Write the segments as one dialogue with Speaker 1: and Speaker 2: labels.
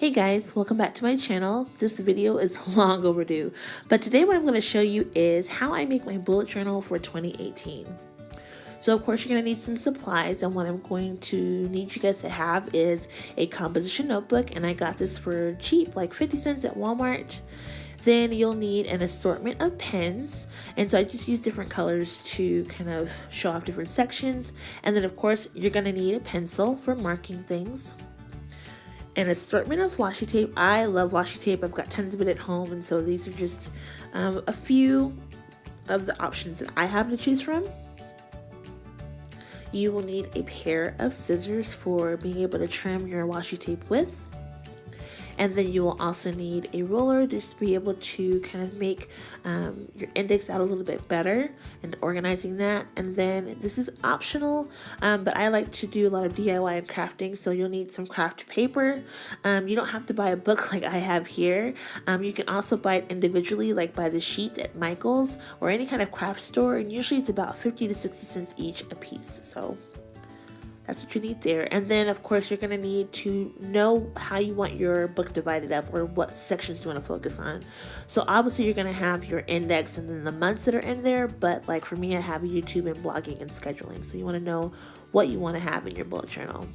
Speaker 1: Hey guys, welcome back to my channel. This video is long overdue, but today what I'm going to show you is how I make my bullet journal for 2018. So of course you're going to need some supplies, and what I'm going to need you guys to have is a composition notebook, and I got this for cheap, like 50 cents at Walmart. Then you'll need an assortment of pens, and so I just use different colors to kind of show off different sections. And then of course you're going to need a pencil for marking things. An assortment of washi tape. I love washi tape. I've got tons of it at home, and so these are just a few of the options that I have to choose from. You will need a pair of scissors for being able to trim your washi tape with. And then you will also need a roller just to be able to kind of make your index out a little bit better and organizing that. And then this is optional, but I like to do a lot of DIY and crafting, so you'll need some craft paper. You don't have to buy a book like I have here. You can also buy it individually, like buy the sheets at Michael's or any kind of craft store, and usually it's about 50 to 60 cents each a piece. So that's what you need there. And then of course you're going to need to know how you want your book divided up, or what sections you want to focus on. So obviously you're going to have your index and then the months that are in there, but like for me, I have YouTube and blogging and scheduling, so you want to know what you want to have in your bullet journal.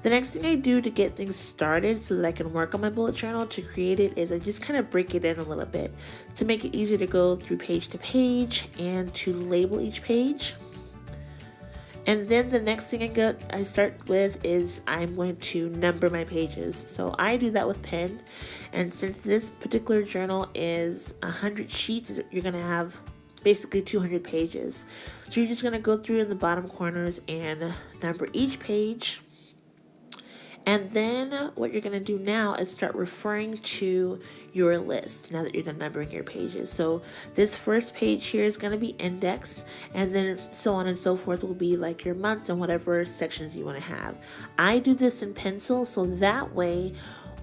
Speaker 1: The next thing I do to get things started so that I can work on my bullet journal to create it is I just kind of break it in a little bit to make it easier to go through page to page and to label each page. And then the next thing I start with is I'm going to number my pages. So I do that with pen. And since this particular journal is 100 sheets, you're going to have basically 200 pages. So you're just going to go through in the bottom corners and number each page. And then what you're going to do now is start referring to your list now that you're done numbering your pages. So this first page here is going to be indexed, and then so on and so forth will be like your months and whatever sections you want to have. I do this in pencil, so that way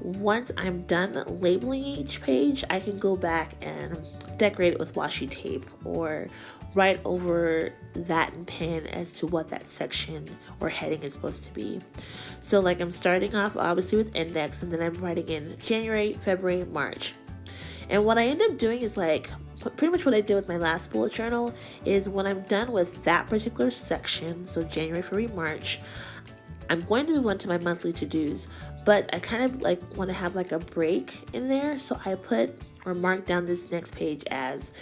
Speaker 1: once I'm done labeling each page, I can go back and decorate it with washi tape or write over that in pen as to what that section or heading is supposed to be. So like I'm starting off obviously with index, and then I'm writing in January, February, March. And what I end up doing is like pretty much what I did with my last bullet journal is when I'm done with that particular section, so January, February, March, I'm going to move on to my monthly to-dos, but I kind of like want to have like a break in there, so I put or mark down this next page as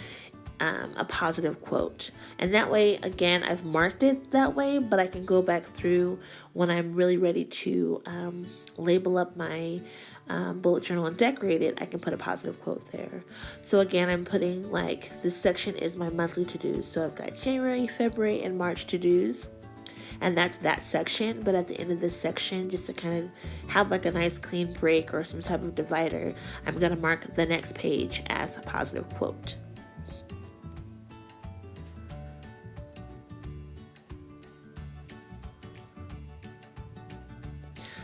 Speaker 1: a positive quote. And that way, again, I've marked it that way, but I can go back through when I'm really ready to label up my bullet journal and decorate it. I can put a positive quote there. So again, I'm putting like this section is my monthly to-dos. So I've got January, February, and March to-dos. And that's that section, but at the end of this section, just to kind of have like a nice clean break or some type of divider, I'm going to mark the next page as a positive quote.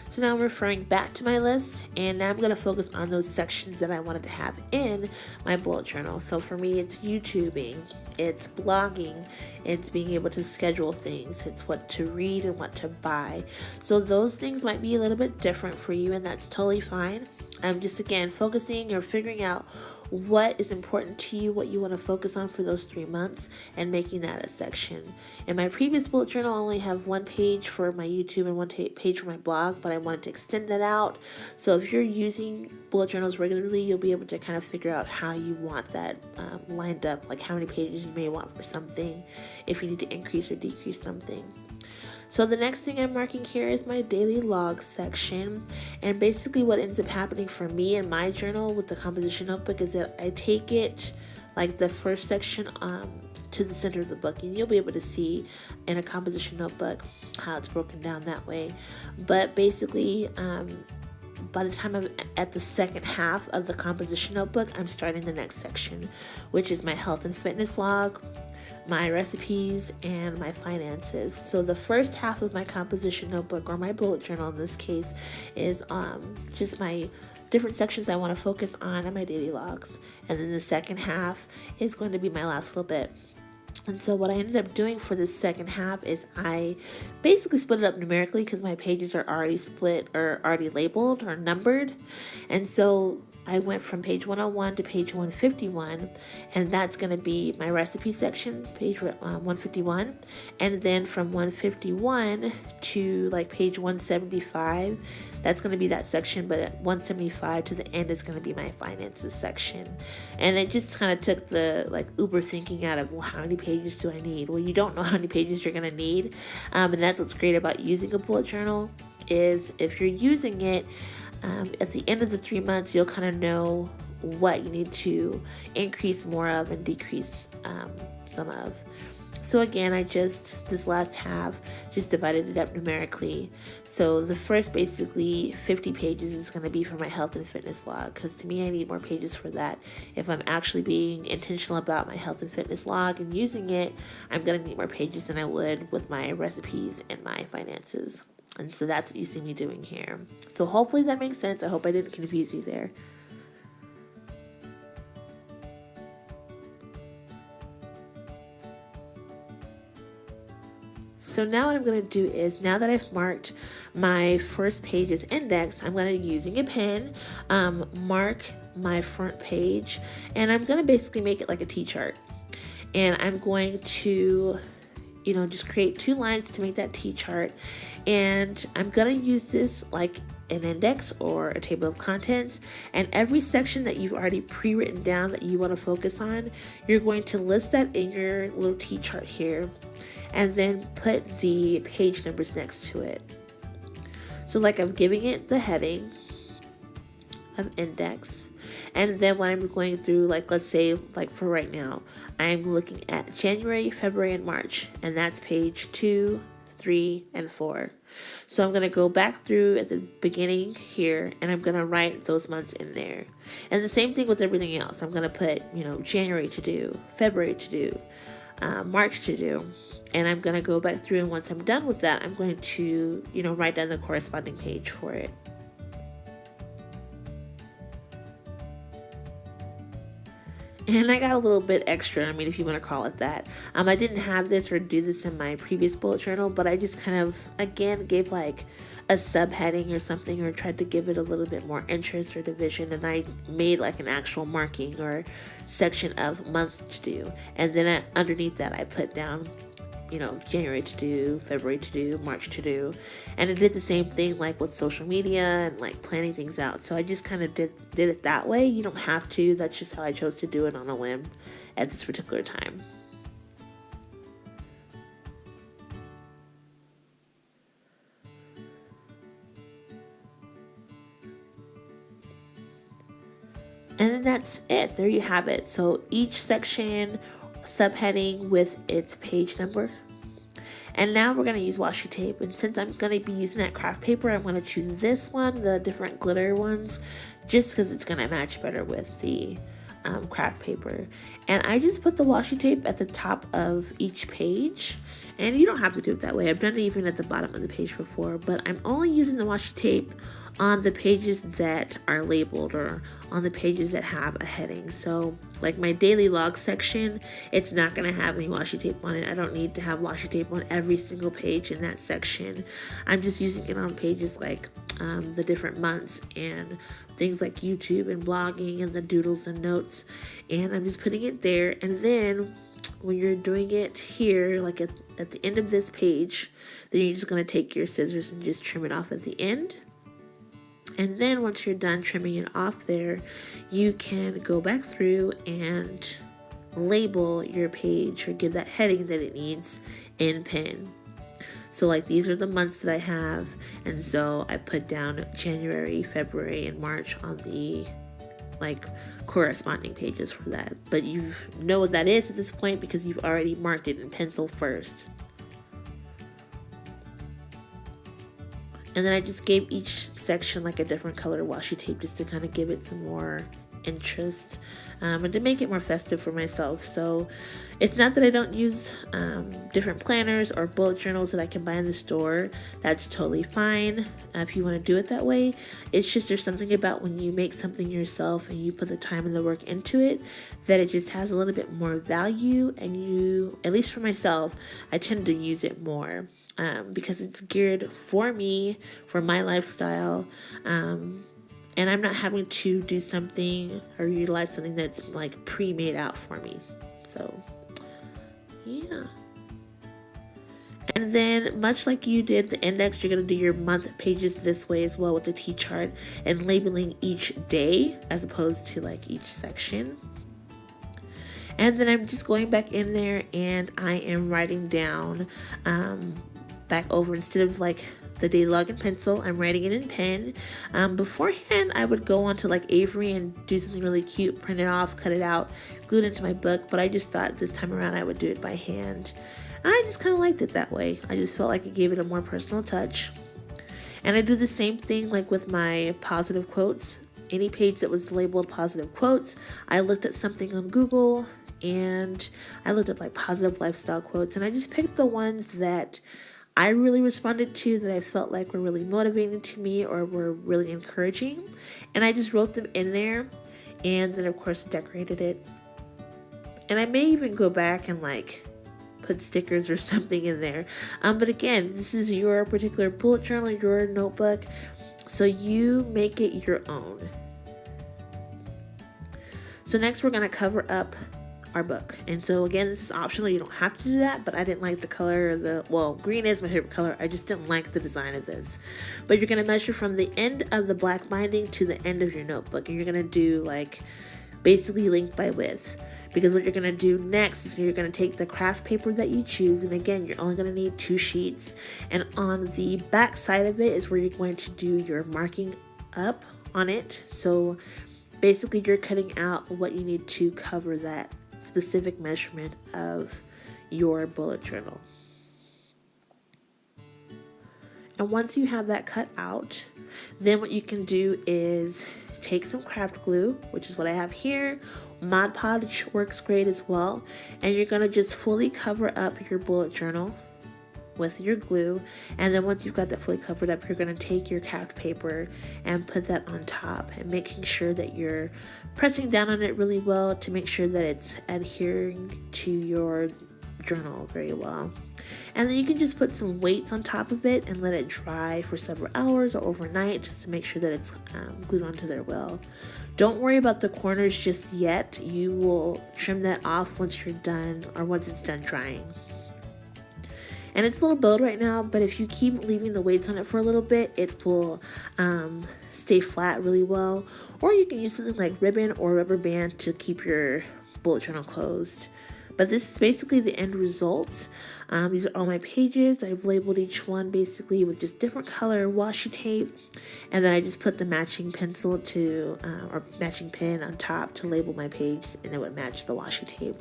Speaker 1: So now I'm referring back to my list, and now I'm going to focus on those sections that I wanted to have in my bullet journal. So for me, it's YouTubing, it's blogging, it's being able to schedule things, it's what to read and what to buy. So those things might be a little bit different for you, and that's totally fine. I'm just again focusing or figuring out what is important to you, what you want to focus on for those 3 months, and making that a section. In my previous bullet journal, I only have one page for my YouTube and one page for my blog, but I wanted to extend that out. So if you're using bullet journals regularly, you'll be able to kind of figure out how you want that lined up, like how many pages you may want for something, if you need to increase or decrease something. So the next thing I'm marking here is my daily log section, and basically what ends up happening for me in my journal with the composition notebook is that I take it like the first section to the center of the book, and you'll be able to see in a composition notebook how it's broken down that way. But basically by the time I'm at the second half of the composition notebook, I'm starting the next section, which is my health and fitness log, my recipes, and my finances. So the first half of my composition notebook, or my bullet journal in this case, is just my different sections I want to focus on and my daily logs. And then the second half is going to be my last little bit And so what I ended up doing for this second half is I basically split it up numerically because my pages are already split or already labeled or numbered. And so I went from page 101 to page 151, and that's going to be my recipe section, page 151. And then from 151 to like page 175, that's going to be that section, but at 175 to the end is going to be my finances section. And it just kind of took the like uber thinking out of, well, how many pages do I need? Well, you don't know how many pages you're going to need. And that's what's great about using a bullet journal is if you're using it, at the end of the 3 months, you'll kind of know what you need to increase more of and decrease some of. So again, this last half, just divided it up numerically. So the first basically 50 pages is going to be for my health and fitness log, because to me, I need more pages for that. If I'm actually being intentional about my health and fitness log and using it, I'm going to need more pages than I would with my recipes and my finances. And so that's what you see me doing here. So hopefully that makes sense. I hope I didn't confuse you there. So now what I'm going to do is, now that I've marked my first page's index, I'm going to, using a pen, mark my front page, and I'm going to basically make it like a T-chart. And I'm going to, just create 2 lines to make that T-chart. And I'm going to use this like an index or a table of contents, and every section that you've already pre-written down that you want to focus on, you're going to list that in your little T-chart here, and then put the page numbers next to it. So like I'm giving it the heading of index, and then when I'm going through, like let's say like for right now, I'm looking at January, February, and March, and that's page 2, 3, and 4. So I'm going to go back through at the beginning here, and I'm going to write those months in there. And the same thing with everything else. I'm going to put, January to do, February to do, March to do. And I'm going to go back through, and once I'm done with that, I'm going to, write down the corresponding page for it. And I got a little bit extra, if you want to call it that. I didn't have this or do this in my previous bullet journal, but I just kind of, again, gave like a subheading or something, or tried to give it a little bit more interest or division, and I made like an actual marking or section of month to do. And then underneath that, I put down, January to do, February to do, March to do. And I did the same thing like with social media and like planning things out. So I just kind of did it that way. You don't have to. That's just how I chose to do it on a whim at this particular time. And then that's it. There you have it. So each section, subheading with its page number. And now we're going to use washi tape. And since I'm going to be using that craft paper, I'm going to choose this one, the different glitter ones, just because it's going to match better with the craft paper. And I just put the washi tape at the top of each page. And you don't have to do it that way. I've done it even at the bottom of the page before, but I'm only using the washi tape on the pages that are labeled or on the pages that have a heading. So like my daily log section, it's not going to have any washi tape on it. I don't need to have washi tape on every single page in that section. I'm just using it on pages like the different months and things like YouTube and blogging and the doodles and notes. And I'm just putting it there. And then when you're doing it here, like at the end of this page, then you're just going to take your scissors and just trim it off at the end. And then once you're done trimming it off there, you can go back through and label your page or give that heading that it needs in pen. So like these are the months that I have, and so I put down January, February, and March on the like corresponding pages for that. But you know what that is at this point because you've already marked it in pencil first. And then I just gave each section like a different color washi tape just to kind of give it some more interest, and to make it more festive for myself. So it's not that I don't use different planners or bullet journals that I can buy in the store. That's totally fine if you want to do it that way. It's just there's something about when you make something yourself and you put the time and the work into it that it just has a little bit more value, and you, at least for myself, I tend to use it more because it's geared for me, for my lifestyle. And I'm not having to do something or utilize something that's like pre-made out for me. So, yeah. And then, much like you did the index, you're going to do your month pages this way as well with the T-chart and labeling each day as opposed to like each section. And then I'm just going back in there and I am writing down back over, instead of like the day log in pencil, I'm writing it in pen. Beforehand, I would go onto like Avery and do something really cute, print it off, cut it out, glue it into my book, but I just thought this time around I would do it by hand. And I just kind of liked it that way. I just felt like it gave it a more personal touch. And I do the same thing like with my positive quotes. Any page that was labeled positive quotes, I looked at something on Google and I looked up like positive lifestyle quotes, and I just picked the ones that I really responded to, that I felt like were really motivating to me or were really encouraging, and I just wrote them in there, and then of course decorated it. And I may even go back and like put stickers or something in there, but again, this is your particular bullet journal, your notebook, so you make it your own. So next we're going to cover up our book, and so again, this is optional, you don't have to do that, but I didn't like the color of the, well, green is my favorite color, I just didn't like the design of this. But you're going to measure from the end of the black binding to the end of your notebook, and you're going to do like basically length by width, because what you're going to do next is you're going to take the craft paper that you choose, and again, you're only going to need 2 sheets, and on the back side of it is where you're going to do your marking up on it. So basically you're cutting out what you need to cover that specific measurement of your bullet journal. And once you have that cut out, then what you can do is take some craft glue, which is what I have here. Mod Podge works great as well, and you're going to just fully cover up your bullet journal with your glue. And then once you've got that fully covered up, you're going to take your craft paper and put that on top, and making sure that you're pressing down on it really well to make sure that it's adhering to your journal very well. And then you can just put some weights on top of it and let it dry for several hours or overnight, just to make sure that it's glued onto there well. Don't worry about the corners just yet. You will trim that off once you're done, or once it's done drying. And it's a little bowed right now, but if you keep leaving the weights on it for a little bit, it will stay flat really well. Or you can use something like ribbon or rubber band to keep your bullet journal closed. But this is basically the end result. These are all my pages. I've labeled each one basically with just different color washi tape. And then I just put the matching pencil to, or matching pen on top to label my page, and it would match the washi tape.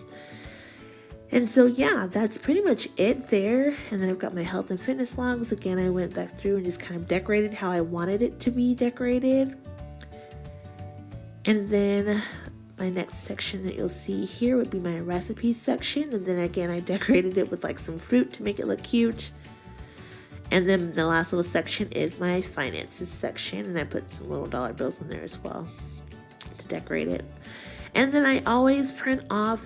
Speaker 1: And so yeah, that's pretty much it there. And then I've got my health and fitness logs. Again, I went back through and just kind of decorated how I wanted it to be decorated. And then my next section that you'll see here would be my recipes section. And then again, I decorated it with like some fruit to make it look cute. And then the last little section is my finances section, and I put some little dollar bills in there as well to decorate it. And then I always print off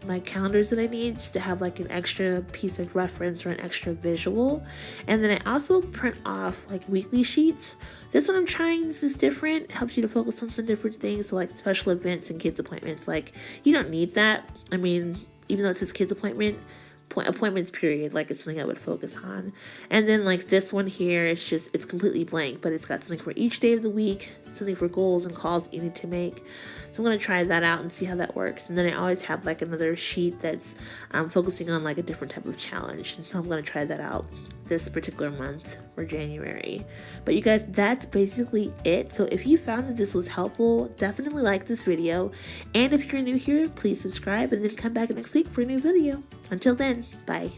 Speaker 1: my calendars that I need, just to have like an extra piece of reference or an extra visual. And then I also print off like weekly sheets. This one I'm trying, this is different. It helps you to focus on some different things. So like special events and kids appointments, like you don't need that. I mean, even though it says kids appointments period, like it's something I would focus on. And then like this one here, it's completely blank, but it's got something for each day of the week, something for goals and calls that you need to make. So I'm going to try that out and see how that works. And then I always have like another sheet that's focusing on like a different type of challenge, and so I'm going to try that out this particular month for January. But you guys, that's basically it. So if you found that this was helpful, definitely like this video, and if you're new here, please subscribe and then come back next week for a new video. Until then, bye.